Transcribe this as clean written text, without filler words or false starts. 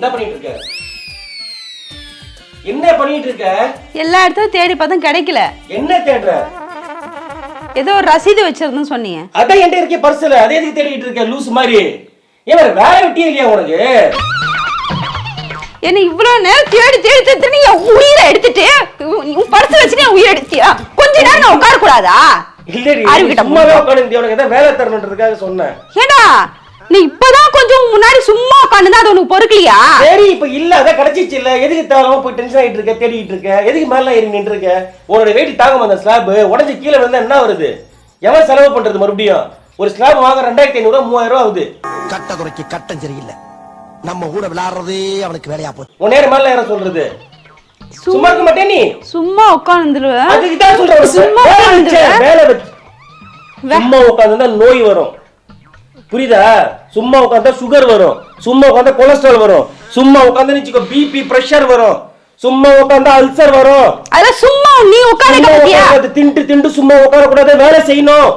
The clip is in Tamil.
என்ன பண்ணிட்டு இருக்க? என்ன பண்ணிட்டு இருக்க? எல்லா இடத்தையும் தேடி பார்த்தா கிடைக்கல. என்ன தேடுற? ஏதோ ஒரு ரசீது வச்சிருந்தேன்னு சொன்னீங்க. அதான் என்கிட்ட இருக்கே பர்ஸ்ல. அதே எதுக்கு தேடிட்டு இருக்க லூஸ் மாதிரி? ஏன் வேற வெட்டியே இல்லையா உனக்கு? என்ன இவ்வளவு நேரம் தேடி தேடி தேடி என் உயிரை எடுத்துட்டு உன் பர்ஸ் வச்சுட்டு என் உயிரை எடுத்தியா? கொஞ்ச நேரம் நான் உட்கார கூடாதா? இல்லடி, சும்மாவே உட்கார்ந்து உனக்கு ஏதாவது வேலை தரணுன்றதுக்காக சொன்னேன். ஏடா நீ இப்பதான் கொஞ்சம் முன்னாடி சும்மா உட்கார்ந்து அது உனக்கு பொறுக்கலையா? சரி இப்ப இல்ல அத கிடைச்சிச்சு இல்ல, எதுக்கு தேவலாம போய் டென்ஷன் ஆயிட்டு இருக்க, தேடிட்டு இருக்க? எதுக்கு மேல ஏறி நின்று இருக்க? உன்னோட வெயிட் தாங்க அந்த ஸ்லாப் உடஞ்சு கீழே விழுந்தா என்ன வருது? எவன் செலவு பண்றது? மறுபடியும் ஒரு ஸ்லாப் வாங்க 2500 ரூபாய் 3000 ரூபாய் ஆகுது. கட்ட குறைக்கு கட்டம் சரியில்லை. நம்ம கூட விளையாடுறதே அவனுக்கு வேலையா போச்சு. உன் நேரம் மேல ஏற சொல்றது சும்மா இருக்க மாட்டே நீ? சும்மா உட்கார்ந்துருவேன். அதுக்கு தான் சொல்றேன், சும்மா உட்கார்ந்துருவேன். வேலை வெச்சு சும்மா உட்கார்ந்தா நோய் வரும், புரியுதா? சும்மா உட்கார்ந்தா சுகர் வரும், சும்மா உட்கார்ந்தா கொலஸ்ட்ரால் வரும், சும்மா உட்கார்ந்தா நிச்சுக்கோ பிபி பிரஷர் வரும், சும்மா உட்கார்ந்தா அல்சர் வரும். அதெல்லாம் சும்மா நீ உட்கார்ந்து திண்டு திண்டு சும்மா உட்கார கூடாது, வேலை செய்யணும்.